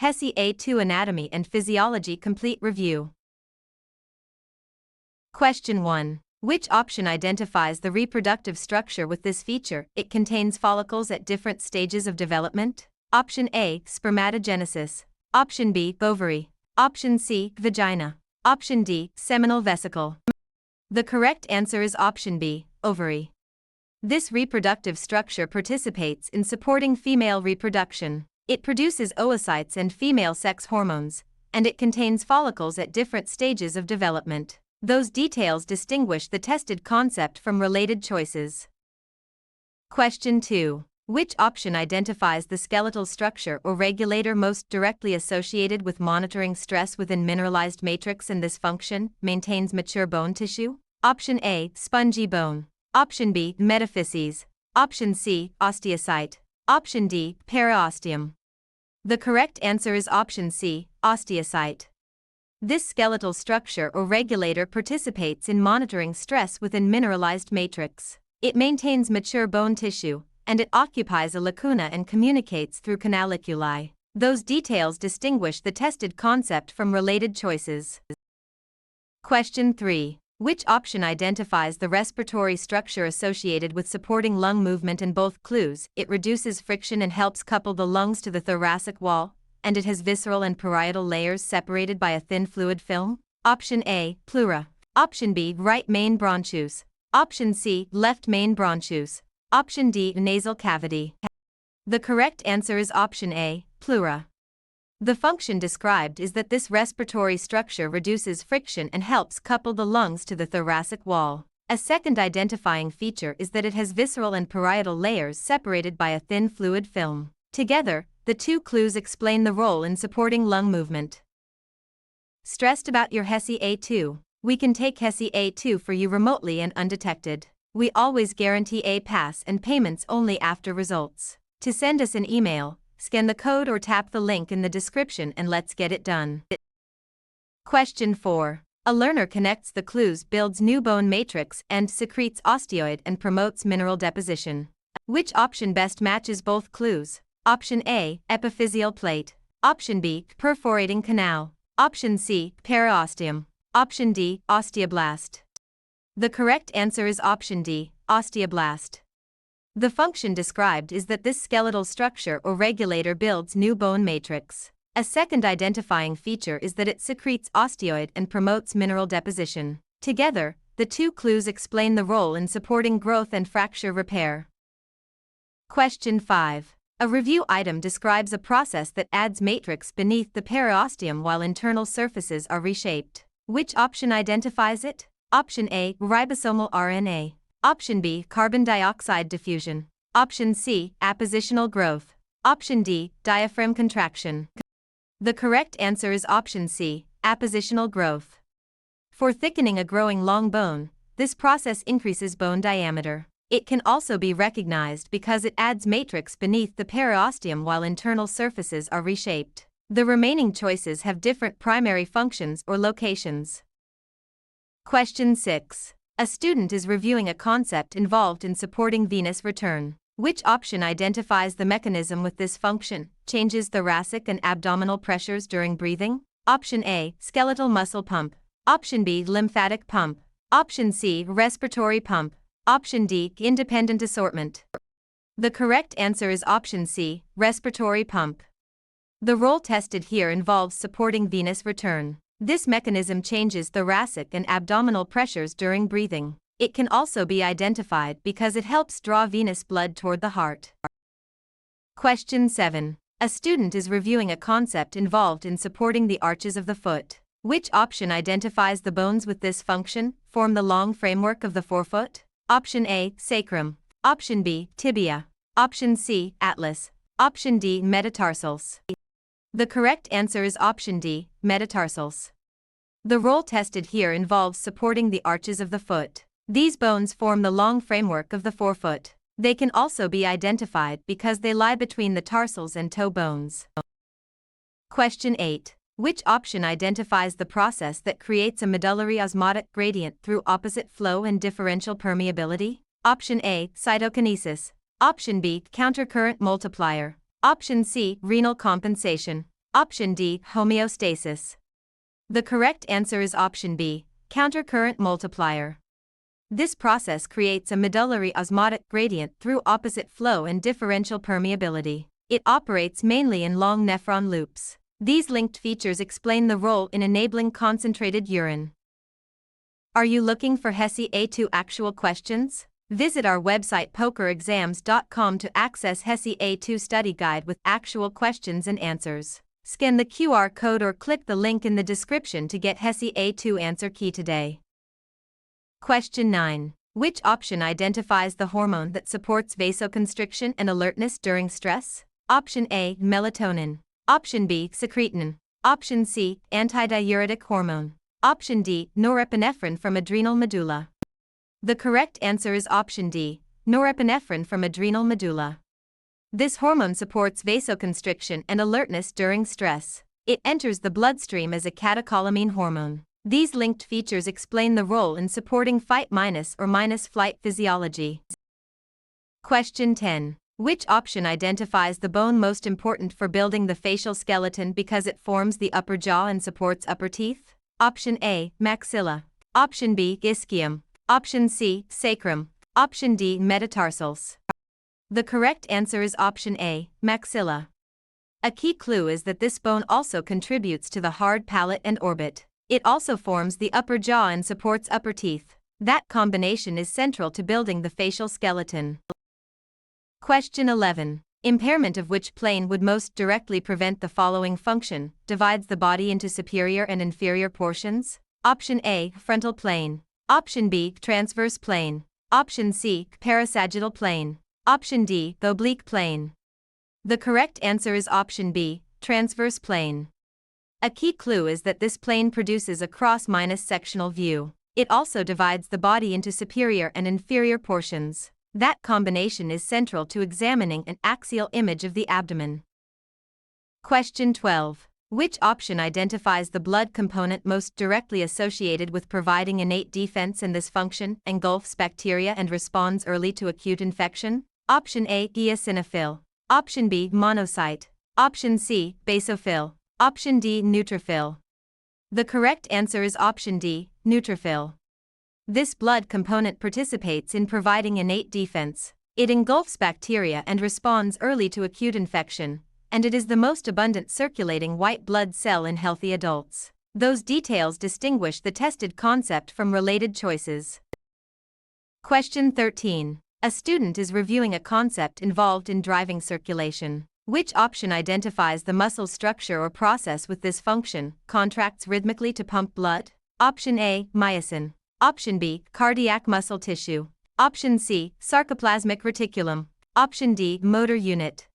HESI A2 Anatomy and Physiology Complete Review. Question 1. Which option identifies the reproductive structure with this feature? It contains follicles at different stages of development. Option A, spermatogenesis. Option B, ovary. Option C, vagina. Option D, seminal vesicle. The correct answer is option B, ovary. This reproductive structure participates in supporting female reproduction. It produces oocytes and female sex hormones, and it contains follicles at different stages of development. Those details distinguish the tested concept from related choices. Question 2. Which option identifies the skeletal structure or regulator most directly associated with monitoring stress within mineralized matrix, and this function maintains mature bone tissue? Option A, spongy bone. Option B, metaphyses. Option C, osteocyte. Option D, periosteum. The correct answer is option C, osteocyte. This skeletal structure or regulator participates in monitoring stress within mineralized matrix. It maintains mature bone tissue, and it occupies a lacuna and communicates through canaliculi. Those details distinguish the tested concept from related choices. Question 3. Which option identifies the respiratory structure associated with supporting lung movement? In both clues, it reduces friction and helps couple the lungs to the thoracic wall, and it has visceral and parietal layers separated by a thin fluid film. Option A, pleura. Option B, right main bronchus. Option C, left main bronchus. Option D, nasal cavity. The correct answer is option A, pleura. The function described is that this respiratory structure reduces friction and helps couple the lungs to the thoracic wall. A second identifying feature is that it has visceral and parietal layers separated by a thin fluid film. Together, the two clues explain the role in supporting lung movement. Stressed about your HESI A2? We can take HESI A2 for you remotely and undetected. We always guarantee a pass and payments only after results. To send us an email, scan the code or tap the link in the description and let's get it done. Question 4. A learner connects the clues, builds new bone matrix, and secretes osteoid and promotes mineral deposition. Which option best matches both clues? Option A, epiphyseal plate. Option B, perforating canal. Option C, periosteum. Option D, osteoblast. The correct answer is option D, osteoblast. The function described is that this skeletal structure or regulator builds new bone matrix. A second identifying feature is that it secretes osteoid and promotes mineral deposition. Together, the two clues explain the role in supporting growth and fracture repair. Question 5. A review item describes a process that adds matrix beneath the periosteum while internal surfaces are reshaped. Which option identifies it? Option A, ribosomal RNA. Option B, carbon dioxide diffusion. Option C, appositional growth. Option D, diaphragm contraction. The correct answer is option C, appositional growth. For thickening a growing long bone, this process increases bone diameter. It can also be recognized because it adds matrix beneath the periosteum while internal surfaces are reshaped. The remaining choices have different primary functions or locations. Question 6. A student is reviewing a concept involved in supporting venous return. Which option identifies the mechanism with this function? Changes thoracic and abdominal pressures during breathing? Option A, skeletal muscle pump. Option B, lymphatic pump. Option C, respiratory pump. Option D, independent assortment. The correct answer is option C, respiratory pump. The role tested here involves supporting venous return. This mechanism changes thoracic and abdominal pressures during breathing. It can also be identified because it helps draw venous blood toward the heart. Question 7. A student is reviewing a concept involved in supporting the arches of the foot. Which option identifies the bones with this function, form the long framework of the forefoot? Option A, sacrum. Option B, tibia. Option C, atlas. Option D, metatarsals. The correct answer is option D, metatarsals. The role tested here involves supporting the arches of the foot. These bones form the long framework of the forefoot. They can also be identified because they lie between the tarsals and toe bones. Question 8. Which option identifies the process that creates a medullary osmotic gradient through opposite flow and differential permeability? Option A, cytokinesis. Option B, countercurrent multiplier. Option C, renal compensation. Option D, homeostasis. The correct answer is option B, countercurrent multiplier. This process creates a medullary osmotic gradient through opposite flow and differential permeability. It operates mainly in long nephron loops. These linked features explain the role in enabling concentrated urine. Are you looking for HESI A2 actual questions? Visit our website pokerexams.com to access HESI A2 study guide with actual questions and answers. Scan the QR code or click the link in the description to get HESI A2 answer key today. Question 9. Which option identifies the hormone that supports vasoconstriction and alertness during stress? Option A, melatonin. Option B, secretin. Option C, antidiuretic hormone. Option D, norepinephrine from adrenal medulla. The correct answer is option D, norepinephrine from adrenal medulla. This hormone supports vasoconstriction and alertness during stress. It enters the bloodstream as a catecholamine hormone. These linked features explain the role in supporting fight or flight physiology. Question 10. Which option identifies the bone most important for building the facial skeleton because it forms the upper jaw and supports upper teeth? Option A, maxilla. Option B, ischium. Option C, sacrum. Option D, metatarsals. The correct answer is option A, maxilla. A key clue is that this bone also contributes to the hard palate and orbit. It also forms the upper jaw and supports upper teeth. That combination is central to building the facial skeleton. Question 11. Impairment of which plane would most directly prevent the following function? Divides the body into superior and inferior portions? Option A, frontal plane. Option B, transverse plane. Option C, parasagittal plane. Option D, the oblique plane. The correct answer is option B, transverse plane. A key clue is that this plane produces a cross-sectional view. It also divides the body into superior and inferior portions. That combination is central to examining an axial image of the abdomen. Question 12. Which option identifies the blood component most directly associated with providing innate defense, and this function engulfs bacteria and responds early to acute infection? Option A, eosinophil. Option B, monocyte. Option C, basophil. Option D, neutrophil. The correct answer is option D, neutrophil. This blood component participates in providing innate defense. It engulfs bacteria and responds early to acute infection, and it is the most abundant circulating white blood cell in healthy adults. Those details distinguish the tested concept from related choices. Question 13. A student is reviewing a concept involved in driving circulation. Which option identifies the muscle structure or process with this function, contracts rhythmically to pump blood? Option A, myosin. Option B, cardiac muscle tissue. Option C, sarcoplasmic reticulum. Option D, motor unit.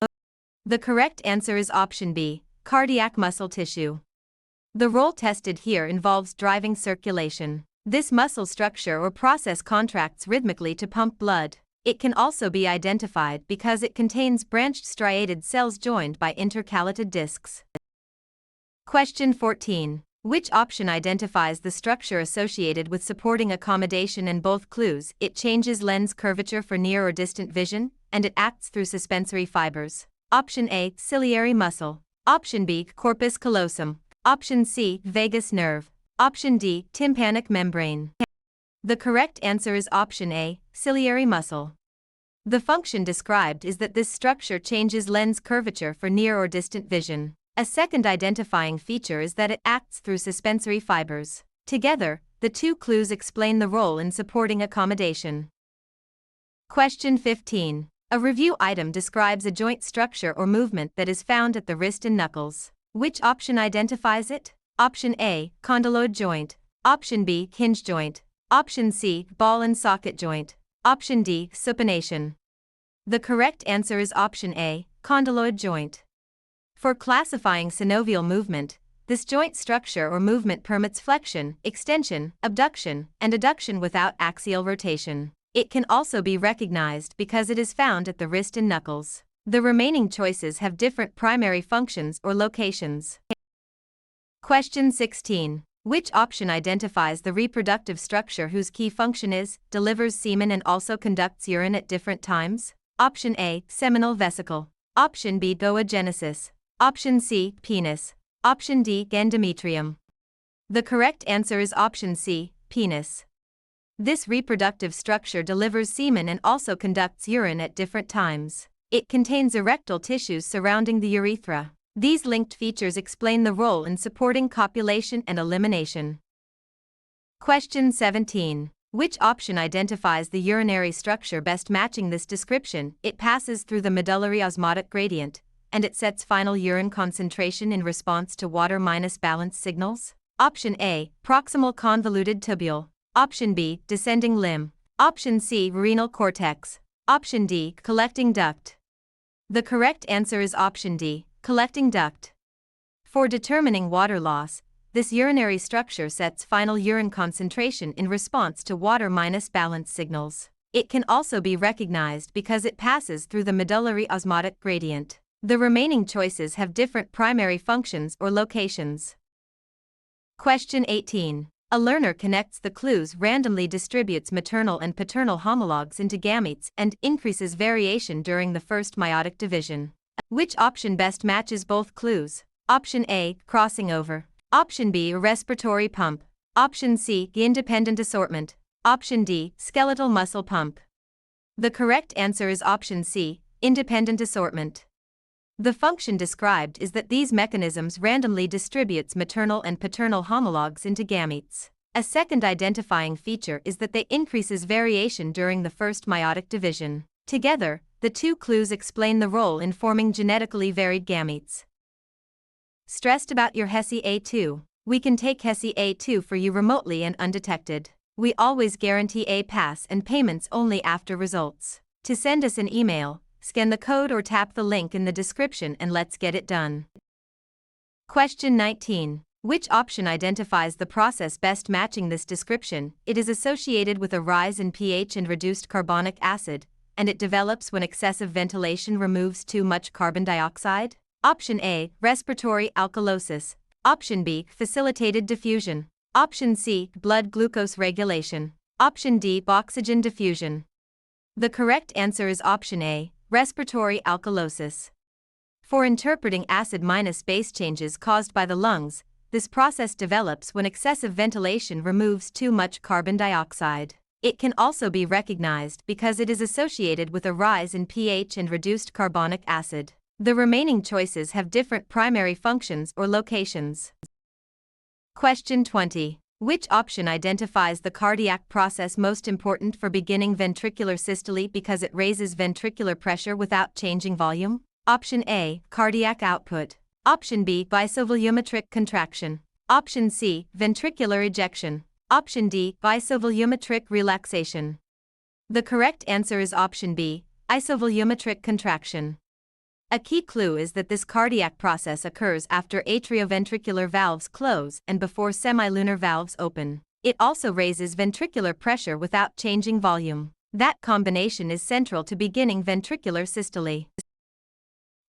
The correct answer is option B, cardiac muscle tissue. The role tested here involves driving circulation. This muscle structure or process contracts rhythmically to pump blood. It can also be identified because it contains branched striated cells joined by intercalated discs. Question 14. Which option identifies the structure associated with supporting accommodation? And both clues: it changes lens curvature for near or distant vision, and it acts through suspensory fibers. Option A, ciliary muscle. Option B, corpus callosum. Option C, vagus nerve. Option D, tympanic membrane. The correct answer is option A, ciliary muscle. The function described is that this structure changes lens curvature for near or distant vision. A second identifying feature is that it acts through suspensory fibers. Together, the two clues explain the role in supporting accommodation. Question 15. A review item describes a joint structure or movement that is found at the wrist and knuckles. Which option identifies it? Option A, condyloid joint. Option B, hinge joint. Option C, ball and socket joint. Option D, supination. The correct answer is option A, condyloid joint. For classifying synovial movement, this joint structure or movement permits flexion, extension, abduction, and adduction without axial rotation. It can also be recognized because it is found at the wrist and knuckles. The remaining choices have different primary functions or locations. Question 16. Which option identifies the reproductive structure whose key function is, delivers semen and also conducts urine at different times? Option A, seminal vesicle. Option B, oogenesis. Option C, penis. Option D, endometrium. The correct answer is option C, penis. This reproductive structure delivers semen and also conducts urine at different times. It contains erectile tissues surrounding the urethra. These linked features explain the role in supporting copulation and elimination. Question 17. Which option identifies the urinary structure best matching this description? It passes through the medullary osmotic gradient, and it sets final urine concentration in response to water-balance signals. Option A, proximal convoluted tubule. Option B, descending limb. Option C, renal cortex. Option D, collecting duct. The correct answer is option D, collecting duct. For determining water loss, this urinary structure sets final urine concentration in response to water-balance signals. It can also be recognized because it passes through the medullary osmotic gradient. The remaining choices have different primary functions or locations. Question 18. A learner connects the clues, randomly distributes maternal and paternal homologs into gametes, and increases variation during the first meiotic division. Which option best matches both clues? Option A, crossing over. Option B, respiratory pump. Option C, independent assortment. Option D, skeletal muscle pump. The correct answer is option C, independent assortment. The function described is that these mechanisms randomly distributes maternal and paternal homologs into gametes. A second identifying feature is that they increases variation during the first meiotic division. Together, the two clues explain the role in forming genetically varied gametes. Stressed about your HESI A2? We can take HESI A2 for you remotely and undetected. We always guarantee A pass and payments only after results. To send us an email, scan the code or tap the link in the description and let's get it done. Question 19. Which option identifies the process best matching this description? It is associated with a rise in pH and reduced carbonic acid, and it develops when excessive ventilation removes too much carbon dioxide. Option A, respiratory alkalosis. Option B, facilitated diffusion. Option C, blood glucose regulation. Option D, oxygen diffusion. The correct answer is option A, respiratory alkalosis. For interpreting acid-base changes caused by the lungs, this process develops when excessive ventilation removes too much carbon dioxide. It can also be recognized because it is associated with a rise in pH and reduced carbonic acid. The remaining choices have different primary functions or locations. Question 20. Which option identifies the cardiac process most important for beginning ventricular systole because it raises ventricular pressure without changing volume? Option A, cardiac output. Option B, bisovolumetric contraction. Option C, ventricular ejection. Option D, bisovolumetric relaxation. The correct answer is option B, isovolumetric contraction. A key clue is that this cardiac process occurs after atrioventricular valves close and before semilunar valves open. It also raises ventricular pressure without changing volume. That combination is central to beginning ventricular systole.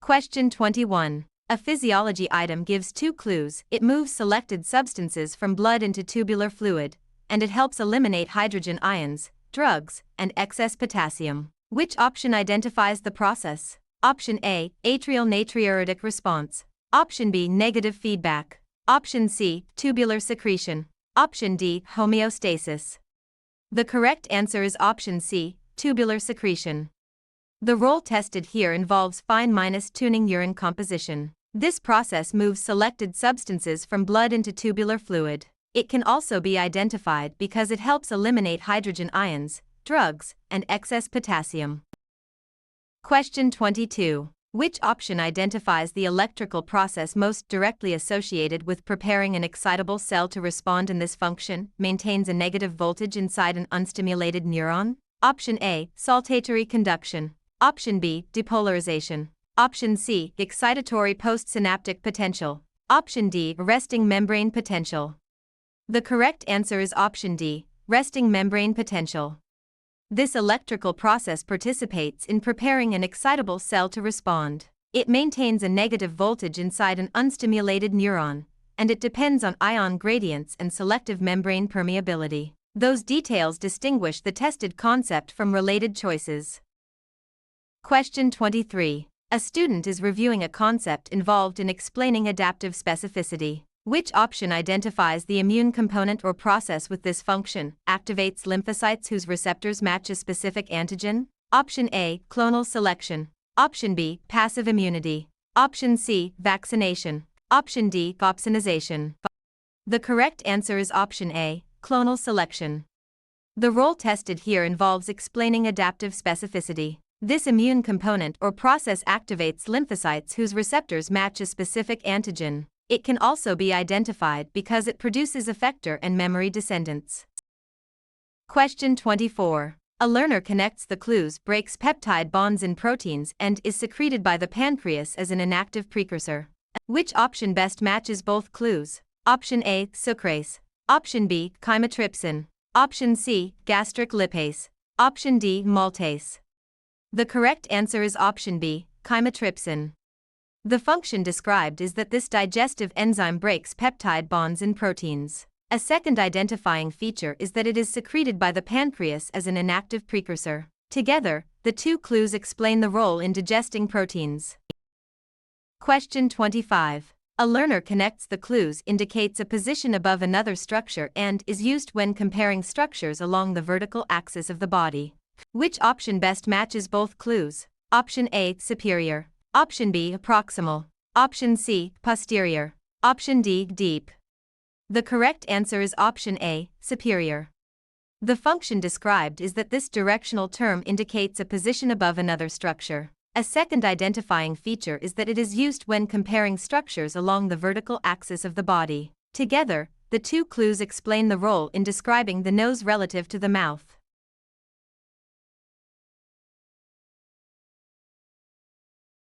Question 21. A physiology item gives two clues. It moves selected substances from blood into tubular fluid, and it helps eliminate hydrogen ions, drugs, and excess potassium. Which option identifies the process? Option A, atrial natriuretic response. Option B, negative feedback. Option C, tubular secretion. Option D, homeostasis. The correct answer is option C, tubular secretion. The role tested here involves fine-tuning urine composition. This process moves selected substances from blood into tubular fluid. It can also be identified because it helps eliminate hydrogen ions, drugs, and excess potassium. Question 22. Which option identifies the electrical process most directly associated with preparing an excitable cell to respond in this function, maintains a negative voltage inside an unstimulated neuron? Option A, saltatory conduction. Option B, depolarization. Option C, excitatory postsynaptic potential. Option D, resting membrane potential. The correct answer is option D, resting membrane potential. This electrical process participates in preparing an excitable cell to respond. It maintains a negative voltage inside an unstimulated neuron, and it depends on ion gradients and selective membrane permeability. Those details distinguish the tested concept from related choices. Question 23. A student is reviewing a concept involved in explaining adaptive specificity. Which option identifies the immune component or process with this function, activates lymphocytes whose receptors match a specific antigen? Option A, clonal selection. Option B, passive immunity. Option C, vaccination. Option D, opsonization. The correct answer is option A, clonal selection. The role tested here involves explaining adaptive specificity. This immune component or process activates lymphocytes whose receptors match a specific antigen. It can also be identified because it produces effector and memory descendants. Question 24. A learner connects the clues, breaks peptide bonds in proteins, and is secreted by the pancreas as an inactive precursor. Which option best matches both clues? Option A, sucrase. Option B, chymotrypsin. Option C, gastric lipase. Option D, maltase. The correct answer is option B, chymotrypsin. The function described is that this digestive enzyme breaks peptide bonds in proteins. A second identifying feature is that it is secreted by the pancreas as an inactive precursor. Together, the two clues explain the role in digesting proteins. Question 25. A learner connects the clues, indicates a position above another structure, and is used when comparing structures along the vertical axis of the body. Which option best matches both clues? Option A, superior. Option B, proximal. Option C, posterior. Option D, deep. The correct answer is option A, superior. The function described is that this directional term indicates a position above another structure. A second identifying feature is that it is used when comparing structures along the vertical axis of the body. Together, the two clues explain the role in describing the nose relative to the mouth.